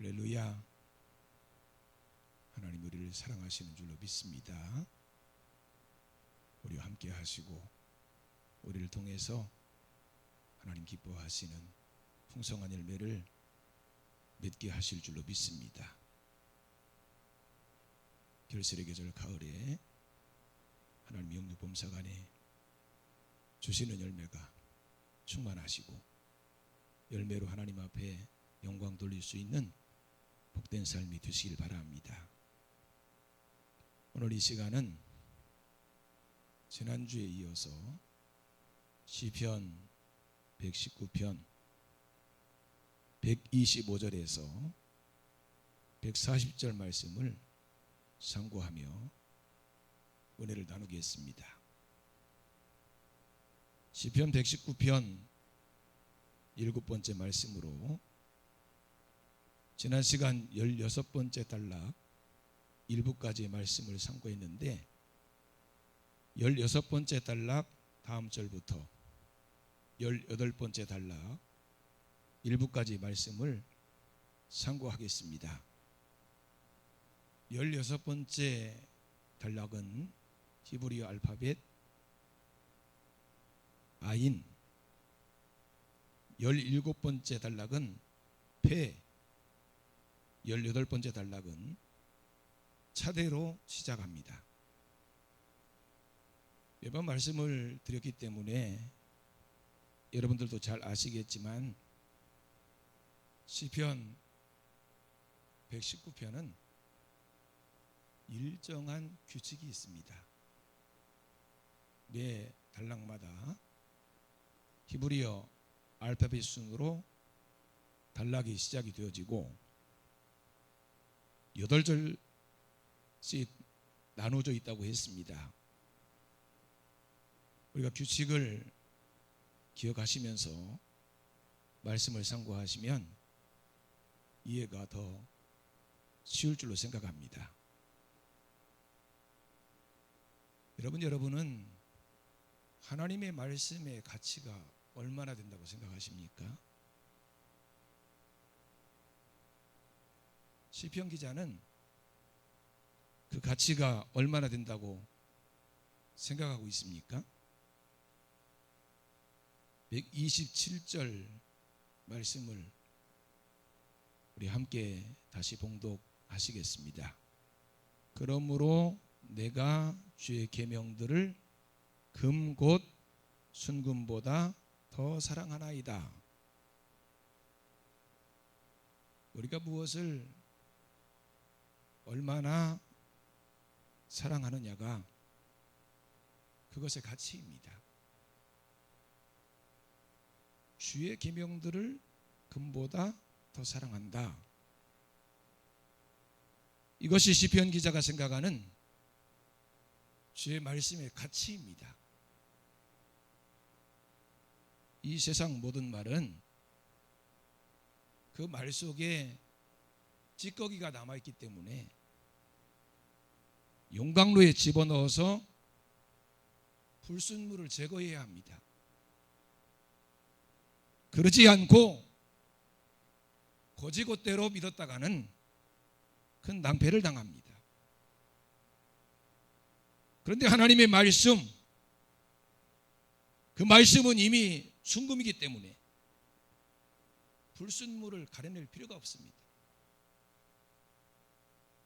할렐루야. 하나님 우리를 사랑하시는 줄로 믿습니다. 우리와 함께 하시고 우리를 통해서 하나님 기뻐하시는 풍성한 열매를 맺게 하실 줄로 믿습니다. 결실의 계절 가을에 하나님 영육범사간에 주시는 열매가 충만하시고 열매로 하나님 앞에 영광 돌릴 수 있는 복된 삶이 되시길 바랍니다. 오늘 이 시간은 지난주에 이어서 시편 119편 125절에서 140절 말씀을 상고하며 은혜를 나누겠습니다. 시편 119편 7번째 말씀으로 지난 시간 16번째 단락 1부까지의 말씀을 상고했는데 16번째 단락 다음 절부터 18번째 단락 1부까지 말씀을 상고하겠습니다. 16번째 단락은 히브리어 알파벳 아인, 17번째 단락은 페, 18번째 단락은 차대로 시작합니다. 매번 말씀을 드렸기 때문에 여러분들도 잘 아시겠지만 시편 119편은 일정한 규칙이 있습니다. 매 단락마다 히브리어 알파벳 순으로 단락이 시작이 되어지고 8절씩 나눠져 있다고 했습니다. 우리가 규칙을 기억하시면서 말씀을 상고하시면 이해가 더 쉬울 줄로 생각합니다. 여러분은 하나님의 말씀의 가치가 얼마나 된다고 생각하십니까? 시편 기자는 그 가치가 얼마나 된다고 생각하고 있습니까? 127절 말씀을 우리 함께 다시 봉독하시겠습니다. 그러므로 내가 주의 계명들을 금 곧 순금보다 더 사랑하나이다. 우리가 무엇을 얼마나 사랑하느냐가 그것의 가치입니다. 주의 계명들을 금보다 더 사랑한다. 이것이 시편 기자가 생각하는 주의 말씀의 가치입니다. 이 세상 모든 말은 그 말 속에 찌꺼기가 남아있기 때문에 용광로에 집어넣어서 불순물을 제거해야 합니다. 그러지 않고 거지것대로 믿었다가는 큰 낭패를 당합니다. 그런데 하나님의 말씀, 그 말씀은 이미 순금이기 때문에 불순물을 가려낼 필요가 없습니다.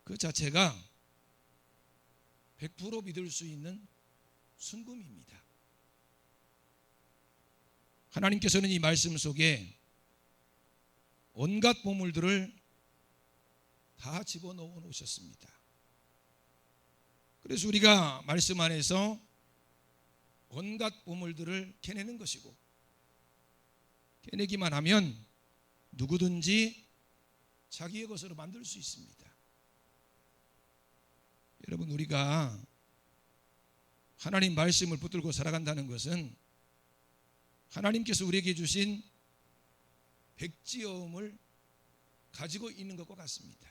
그 자체가 100% 믿을 수 있는 순금입니다. 하나님께서는 이 말씀 속에 온갖 보물들을 다 집어넣어 놓으셨습니다. 그래서 우리가 말씀 안에서 온갖 보물들을 캐내는 것이고 캐내기만 하면 누구든지 자기의 것으로 만들 수 있습니다. 여러분, 우리가 하나님 말씀을 붙들고 살아간다는 것은 하나님께서 우리에게 주신 백지어음을 가지고 있는 것과 같습니다.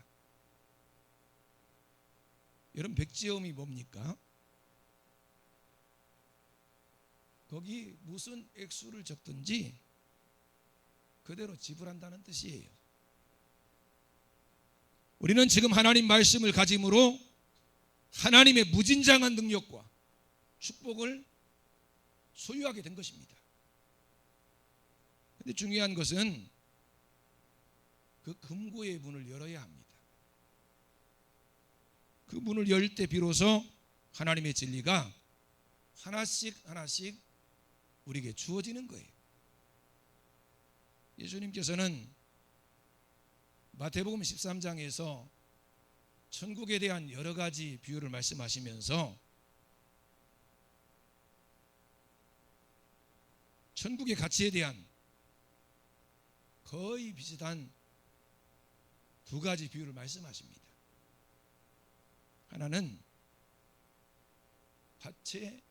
여러분, 백지어음이 뭡니까? 거기 무슨 액수를 적든지 그대로 지불한다는 뜻이에요. 우리는 지금 하나님 말씀을 가짐으로 하나님의 무진장한 능력과 축복을 소유하게 된 것입니다. 그런데 중요한 것은 그 금고의 문을 열어야 합니다. 그 문을 열 때 비로소 하나님의 진리가 하나씩 하나씩 우리에게 주어지는 거예요. 예수님께서는 마태복음 13장에서 천국에 대한 여러 가지 비유를 말씀하시면서 천국의 가치에 대한 거의 비슷한 두 가지 비유를 말씀하십니다. 하나는 밭에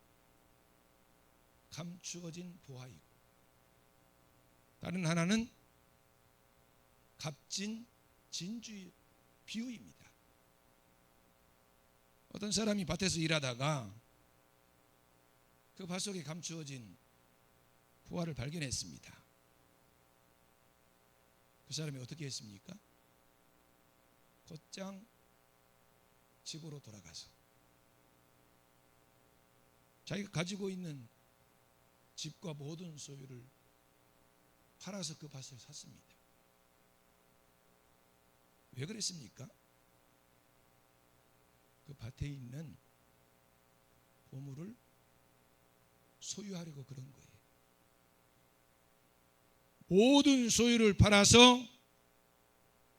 감추어진 보화이고, 다른 하나는 값진 진주의 비유입니다. 어떤 사람이 밭에서 일하다가 그 밭 속에 감추어진 보화를 발견했습니다. 그 사람이 어떻게 했습니까? 곧장 집으로 돌아가서 자기가 가지고 있는 집과 모든 소유를 팔아서 그 밭을 샀습니다. 왜 그랬습니까? 그 밭에 있는 보물을 소유하려고 그런 거예요. 모든 소유를 팔아서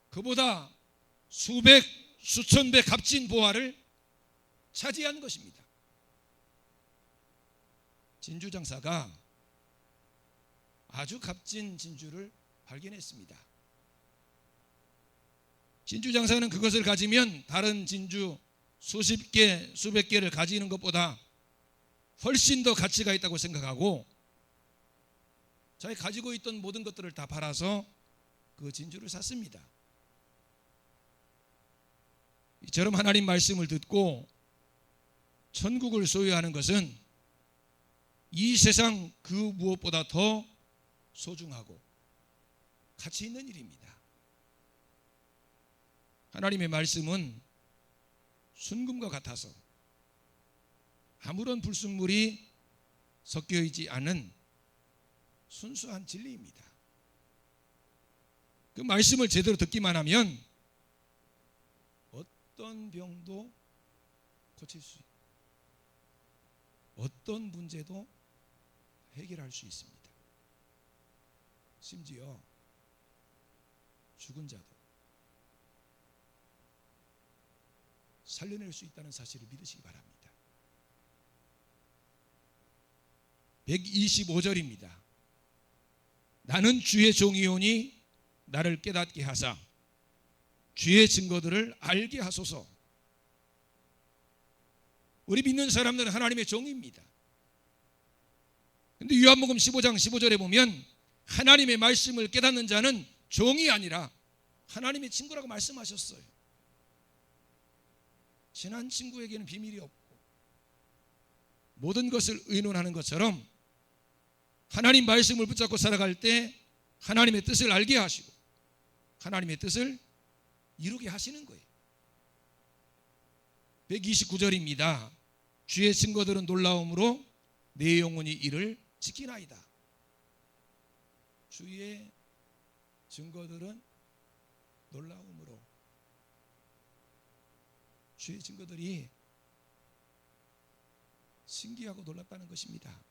그보다 수백, 수천 배 값진 보화를 차지한 것입니다. 진주 장사가 아주 값진 진주를 발견했습니다. 진주 장사는 그것을 가지면 다른 진주 수십 개, 수백 개를 가지는 것보다 훨씬 더 가치가 있다고 생각하고 자기 가지고 있던 모든 것들을 다 팔아서 그 진주를 샀습니다. 이처럼 하나님 말씀을 듣고 천국을 소유하는 것은 이 세상 그 무엇보다 더 소중하고 가치 있는 일입니다. 하나님의 말씀은 순금과 같아서 아무런 불순물이 섞여 있지 않은 순수한 진리입니다. 그 말씀을 제대로 듣기만 하면 어떤 병도 고칠 수 있고 어떤 문제도 해결할 수 있습니다. 심지어 죽은 자도 살려낼 수 있다는 사실을 믿으시기 바랍니다. 125절입니다. 나는 주의 종이오니 나를 깨닫게 하사 주의 증거들을 알게 하소서. 우리 믿는 사람들은 하나님의 종입니다. 그런데 요한복음 15장 15절에 보면 하나님의 말씀을 깨닫는 자는 종이 아니라 하나님의 친구라고 말씀하셨어요. 친한 친구에게는 비밀이 없고 모든 것을 의논하는 것처럼 하나님 말씀을 붙잡고 살아갈 때 하나님의 뜻을 알게 하시고 하나님의 뜻을 이루게 하시는 거예요. 129절입니다. 주의 증거들은 놀라움으로 내 영혼이 이를 지키나이다. 주의 증거들은 놀라움으로, 주의 증거들이 신기하고 놀랍다는 것입니다.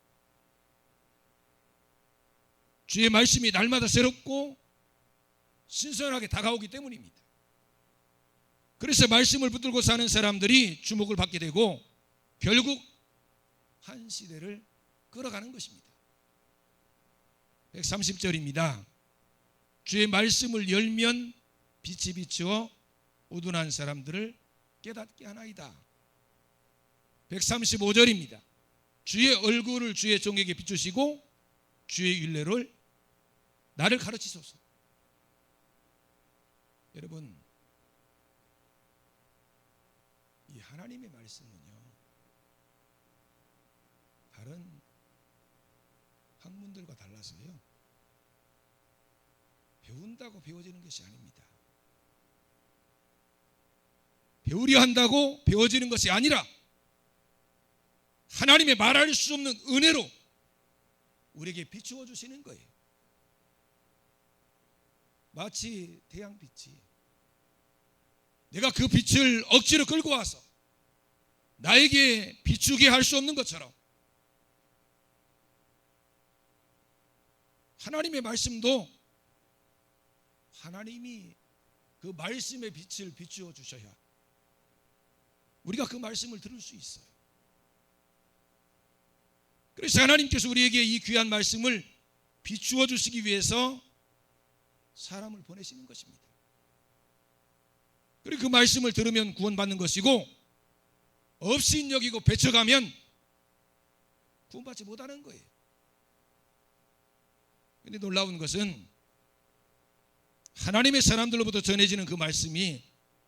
주의 말씀이 날마다 새롭고 신선하게 다가오기 때문입니다. 그래서 말씀을 붙들고 사는 사람들이 주목을 받게 되고 결국 한 시대를 끌어가는 것입니다. 130절입니다. 주의 말씀을 열면 빛이 비추어 우둔한 사람들을 깨닫게 하나이다. 135절입니다. 주의 얼굴을 주의 종에게 비추시고 주의 율례를 나를 가르치소서. 여러분, 이 하나님의 말씀은요, 다른 학문들과 달라서요, 배운다고 배워지는 것이 아닙니다. 배우려 한다고 배워지는 것이 아니라 하나님의 말할 수 없는 은혜로 우리에게 비추어 주시는 거예요. 마치 태양빛이 내가 그 빛을 억지로 끌고 와서 나에게 비추게 할 수 없는 것처럼 하나님의 말씀도 하나님이 그 말씀의 빛을 비추어 주셔야 우리가 그 말씀을 들을 수 있어요. 그래서 하나님께서 우리에게 이 귀한 말씀을 비추어 주시기 위해서 사람을 보내시는 것입니다. 그리고 그 말씀을 들으면 구원받는 것이고 없인 여기고 배쳐가면 구원받지 못하는 거예요. 그런데 놀라운 것은 하나님의 사람들로부터 전해지는 그 말씀이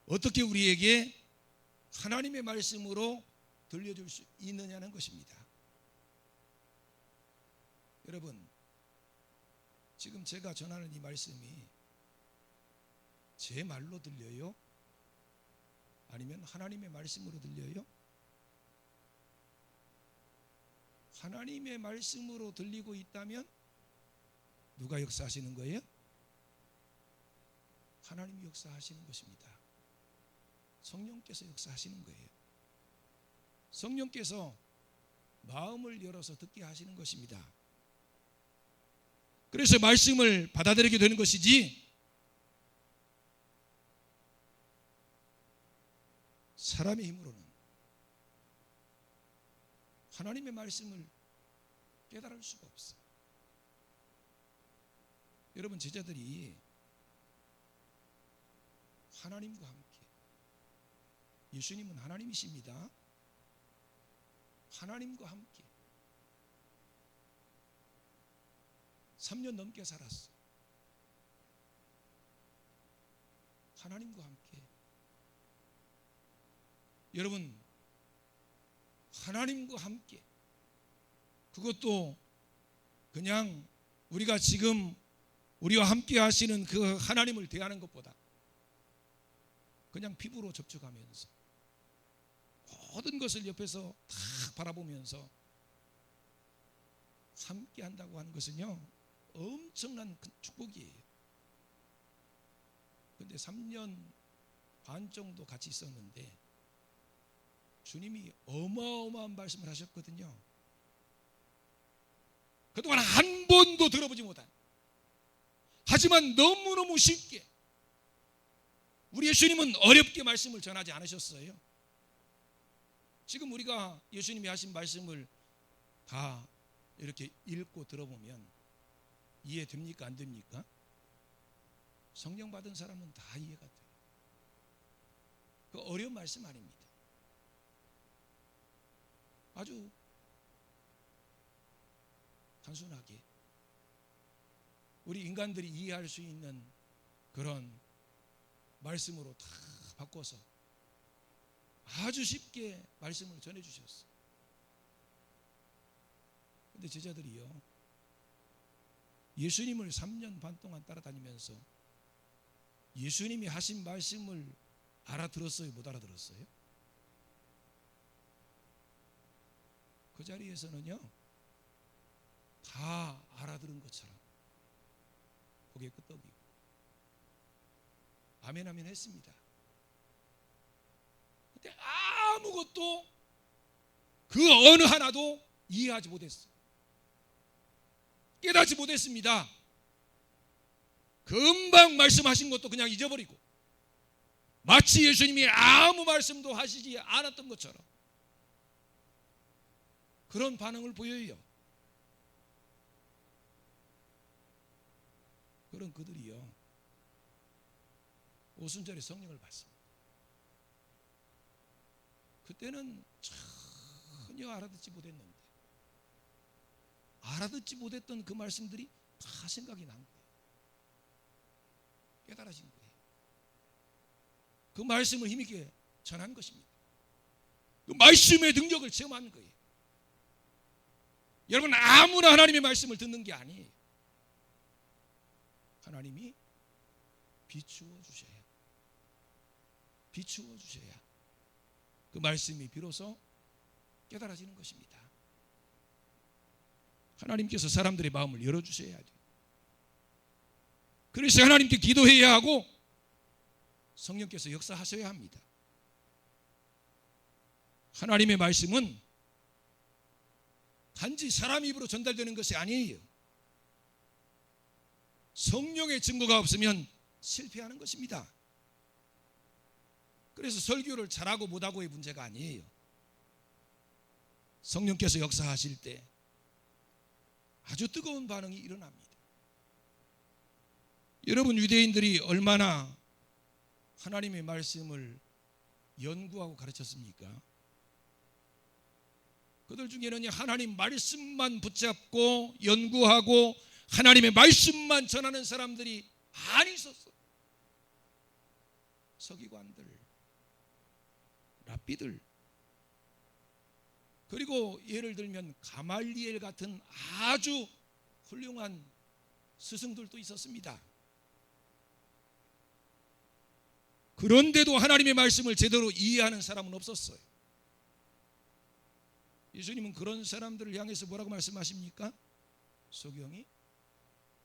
어떻게 우리에게 하나님의 말씀으로 들려줄 수 있느냐는 것입니다. 여러분, 지금 제가 전하는 이 말씀이 제 말로 들려요? 아니면 하나님의 말씀으로 들려요? 하나님의 말씀으로 들리고 있다면 누가 역사하시는 거예요? 하나님이 역사하시는 것입니다. 성령께서 역사하시는 거예요. 성령께서 마음을 열어서 듣게 하시는 것입니다. 그래서 말씀을 받아들이게 되는 것이지 사람의 힘으로는 하나님의 말씀을 깨달을 수가 없어요. 여러분, 제자들이 하나님과 함께, 예수님은 하나님이십니다. 하나님과 함께 3년 넘게 살았어. 하나님과 함께. 여러분, 하나님과 함께, 그것도 그냥 우리가 지금 우리와 함께 하시는 그 하나님을 대하는 것보다 그냥 피부로 접촉하면서 모든 것을 옆에서 다 바라보면서 함께 한다고 하는 것은요, 엄청난 큰 축복이에요. 그런데 3년 반 정도 같이 있었는데 주님이 어마어마한 말씀을 하셨거든요. 그동안 한 번도 들어보지 못한, 하지만 너무너무 쉽게, 우리 예수님은 어렵게 말씀을 전하지 않으셨어요. 지금 우리가 예수님이 하신 말씀을 다 이렇게 읽고 들어보면 이해됩니까? 안 됩니까? 성령 받은 사람은 다 이해가 돼요. 그 어려운 말씀 아닙니다. 아주 단순하게 우리 인간들이 이해할 수 있는 그런 말씀으로 다 바꿔서 아주 쉽게 말씀을 전해주셨어요. 그런데 제자들이요, 예수님을 3년 반 동안 따라다니면서 예수님이 하신 말씀을 알아들었어요? 못 알아들었어요? 그 자리에서는요, 다 알아들은 것처럼 고개 끄덕이고 아멘 아멘 했습니다. 근데 아무것도 그 어느 하나도 이해하지 못했어요. 깨닫지 못했습니다. 금방 말씀하신 것도 그냥 잊어버리고 마치 예수님이 아무 말씀도 하시지 않았던 것처럼 그런 반응을 보여요. 그런 그들이요, 오순절에 성령을 받습니다. 그때는 전혀 알아듣지 못했는데 알아듣지 못했던 그 말씀들이 다 생각이 난 거예요. 깨달아진 거예요. 그 말씀을 힘있게 전한 것입니다. 그 말씀의 능력을 체험한 거예요. 여러분, 아무나 하나님의 말씀을 듣는 게 아니에요. 하나님이 비추어 주셔야 그 말씀이 비로소 깨달아지는 것입니다. 하나님께서 사람들의 마음을 열어주셔야 돼요. 그래서 하나님께 기도해야 하고 성령께서 역사하셔야 합니다. 하나님의 말씀은 단지 사람 입으로 전달되는 것이 아니에요. 성령의 증거가 없으면 실패하는 것입니다. 그래서 설교를 잘하고 못하고의 문제가 아니에요. 성령께서 역사하실 때 아주 뜨거운 반응이 일어납니다. 여러분, 유대인들이 얼마나 하나님의 말씀을 연구하고 가르쳤습니까? 그들 중에는 하나님 말씀만 붙잡고 연구하고 하나님의 말씀만 전하는 사람들이 많이 있었어. 서기관들, 랍비들, 그리고 예를 들면 가말리엘 같은 아주 훌륭한 스승들도 있었습니다. 그런데도 하나님의 말씀을 제대로 이해하는 사람은 없었어요. 예수님은 그런 사람들을 향해서 뭐라고 말씀하십니까? 소경이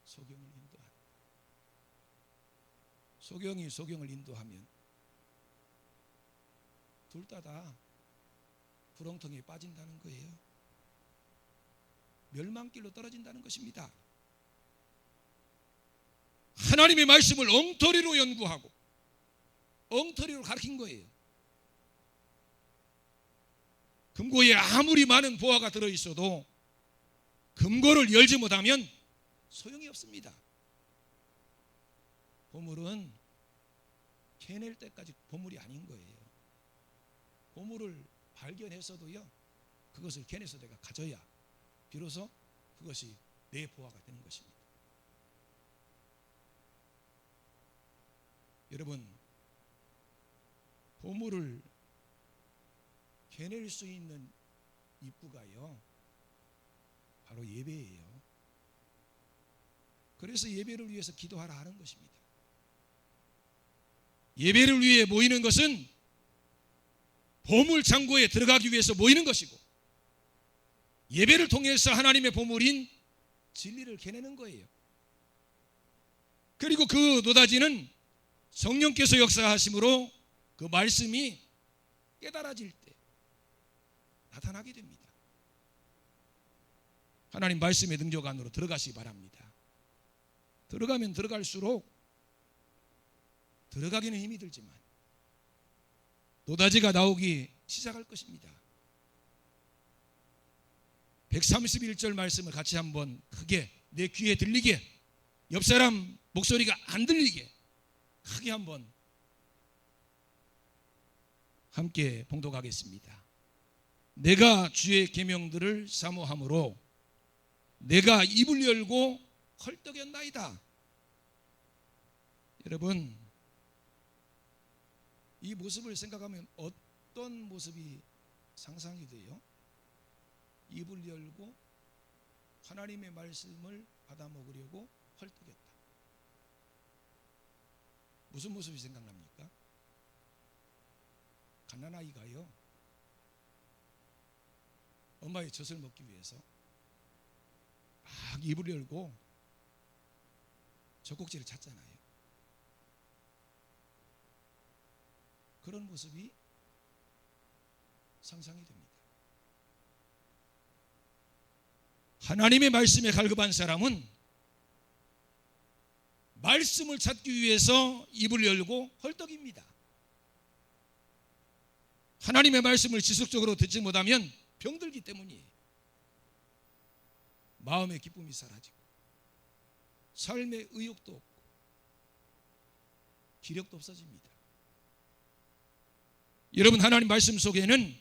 소경을 인도한다. 소경이 소경을 인도하면 둘 다 구렁텅이에 빠진다는 거예요. 멸망길로 떨어진다는 것입니다. 하나님의 말씀을 엉터리로 연구하고 엉터리로 가르친 거예요. 금고에 아무리 많은 보화가 들어있어도 금고를 열지 못하면 소용이 없습니다. 보물은 캐낼 때까지 보물이 아닌 거예요. 보물을 발견했어도요, 그것을 캐내서 내가 가져야 비로소 그것이 내 보화가 되는 것입니다. 여러분, 보물을 캐낼 수 있는 입구가요, 바로 예배예요. 그래서 예배를 위해서 기도하라 하는 것입니다. 예배를 위해 모이는 것은 보물 창고에 들어가기 위해서 모이는 것이고, 예배를 통해서 하나님의 보물인 진리를 캐내는 거예요. 그리고 그 노다지는 성령께서 역사하심으로 그 말씀이 깨달아질 때 나타나게 됩니다. 하나님 말씀의 능력 안으로 들어가시기 바랍니다. 들어가면 들어갈수록 들어가기는 힘이 들지만 노다지가 나오기 시작할 것입니다. 131절 말씀을 같이 한번 크게 내 귀에 들리게, 옆 사람 목소리가 안 들리게 크게 한번 함께 봉독하겠습니다. 내가 주의 계명들을 사모함으로 내가 입을 열고 헐떡였나이다. 여러분, 이 모습을 생각하면 어떤 모습이 상상이 돼요? 입을 열고 하나님의 말씀을 받아 먹으려고 헐떡였다. 무슨 모습이 생각납니까? 갓난아이가요, 엄마의 젖을 먹기 위해서 막 입을 열고 젖꼭지를 찾잖아요. 그런 모습이 상상이 됩니다. 하나님의 말씀에 갈급한 사람은 말씀을 찾기 위해서 입을 열고 헐떡입니다. 하나님의 말씀을 지속적으로 듣지 못하면 병들기 때문이에요. 마음의 기쁨이 사라지고 삶의 의욕도 없고 기력도 없어집니다. 여러분, 하나님 말씀 속에는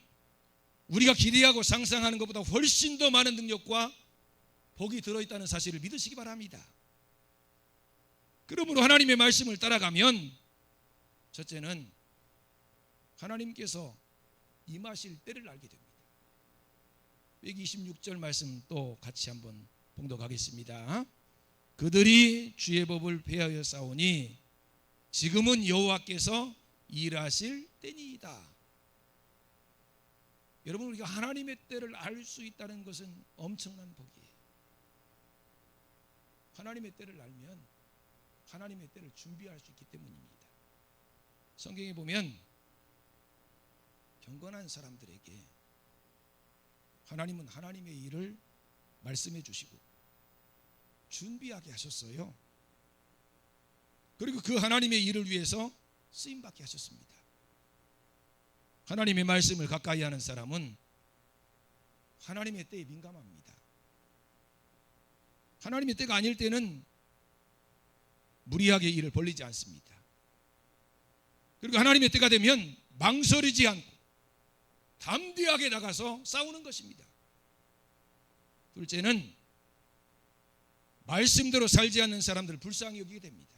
우리가 기대하고 상상하는 것보다 훨씬 더 많은 능력과 복이 들어있다는 사실을 믿으시기 바랍니다. 그러므로 하나님의 말씀을 따라가면 첫째는 하나님께서 임하실 때를 알게 됩니다. 126절 말씀 또 같이 한번 봉독하겠습니다. 그들이 주의 법을 폐하여 싸우니 지금은 여호와께서 일하실 때니이다. 여러분, 우리가 하나님의 때를 알 수 있다는 것은 엄청난 복이에요. 하나님의 때를 알면 하나님의 때를 준비할 수 있기 때문입니다. 성경에 보면 경건한 사람들에게 하나님은 하나님의 일을 말씀해 주시고 준비하게 하셨어요. 그리고 그 하나님의 일을 위해서 쓰임받게 하셨습니다. 하나님의 말씀을 가까이 하는 사람은 하나님의 때에 민감합니다. 하나님의 때가 아닐 때는 무리하게 일을 벌리지 않습니다. 그리고 하나님의 때가 되면 망설이지 않고 담대하게 나가서 싸우는 것입니다. 둘째는 말씀대로 살지 않는 사람들을 불쌍히 여기게 됩니다.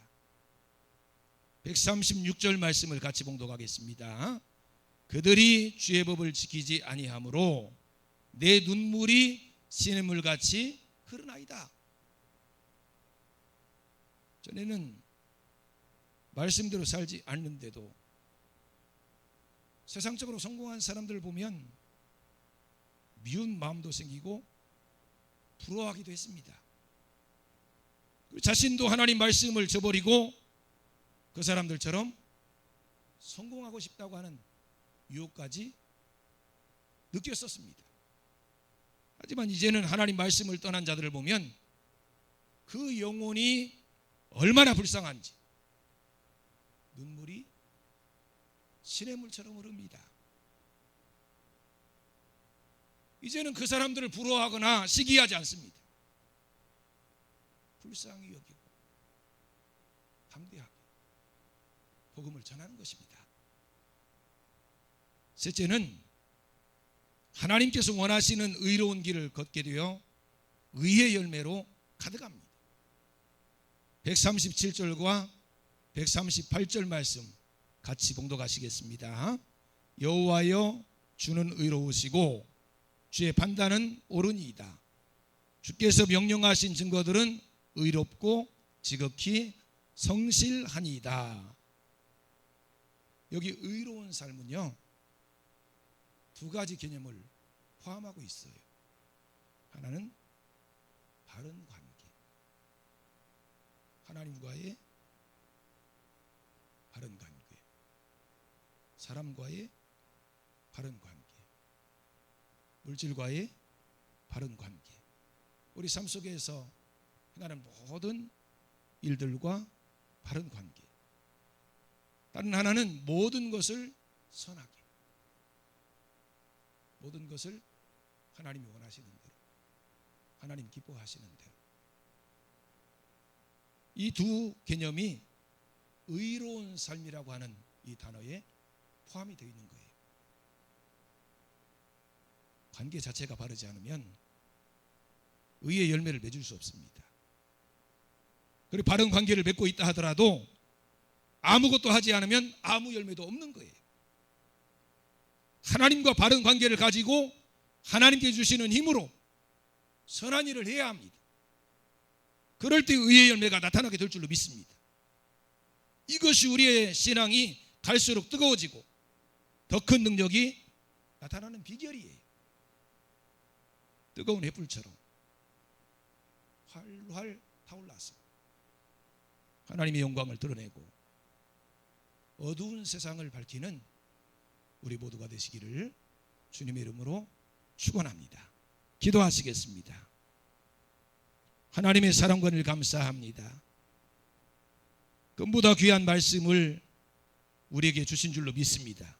136절 말씀을 같이 봉독하겠습니다. 그들이 주의 법을 지키지 아니하므로 내 눈물이 시냇물같이 흐르나이다. 전에는 말씀대로 살지 않는데도 세상적으로 성공한 사람들을 보면 미운 마음도 생기고 부러워하기도 했습니다. 자신도 하나님 말씀을 저버리고 그 사람들처럼 성공하고 싶다고 하는 유혹까지 느꼈었습니다. 하지만 이제는 하나님 말씀을 떠난 자들을 보면 그 영혼이 얼마나 불쌍한지 눈물이 시냇물처럼 흐릅니다. 이제는 그 사람들을 부러워하거나 시기하지 않습니다. 불쌍히 여기고 담대하게 복음을 전하는 것입니다. 셋째는 하나님께서 원하시는 의로운 길을 걷게 되어 의의 열매로 가득합니다. 137절과 138절 말씀 같이 봉독하시겠습니다. 여호와여, 주는 의로우시고 주의 판단은 옳으니이다. 주께서 명령하신 증거들은 의롭고 지극히 성실하니이다. 여기 의로운 삶은요, 두 가지 개념을 포함하고 있어요. 하나는 바른 관계, 하나님과의 바른 관계, 사람과의 바른 관계, 물질과의 바른 관계, 우리 삶 속에서 행하는 모든 일들과 바른 관계. 다른 하나는 모든 것을 선하게, 모든 것을 하나님이 원하시는 대로, 하나님 기뻐하시는 대로. 이 두 개념이 의로운 삶이라고 하는 이 단어에 포함이 되어 있는 거예요. 관계 자체가 바르지 않으면 의의 열매를 맺을 수 없습니다. 그리고 바른 관계를 맺고 있다 하더라도 아무것도 하지 않으면 아무 열매도 없는 거예요. 하나님과 바른 관계를 가지고 하나님께 주시는 힘으로 선한 일을 해야 합니다. 그럴 때 의의 열매가 나타나게 될 줄로 믿습니다. 이것이 우리의 신앙이 갈수록 뜨거워지고 더 큰 능력이 나타나는 비결이에요. 뜨거운 햇불처럼 활활 타올라서 하나님의 영광을 드러내고 어두운 세상을 밝히는 우리 모두가 되시기를 주님의 이름으로 축원합니다. 기도하시겠습니다. 하나님의 사랑과 은혜를 감사합니다. 그보다 귀한 말씀을 우리에게 주신 줄로 믿습니다.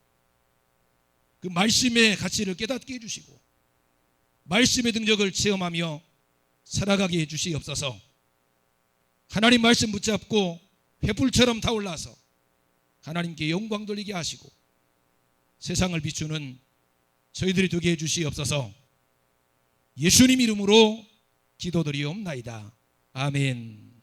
그 말씀의 가치를 깨닫게 해주시고 말씀의 능력을 체험하며 살아가게 해주시옵소서. 하나님 말씀 붙잡고 횃불처럼 타올라서 하나님께 영광 돌리게 하시고 세상을 비추는 저희들이 되게 해주시옵소서. 예수님 이름으로 기도드리옵나이다. 아멘.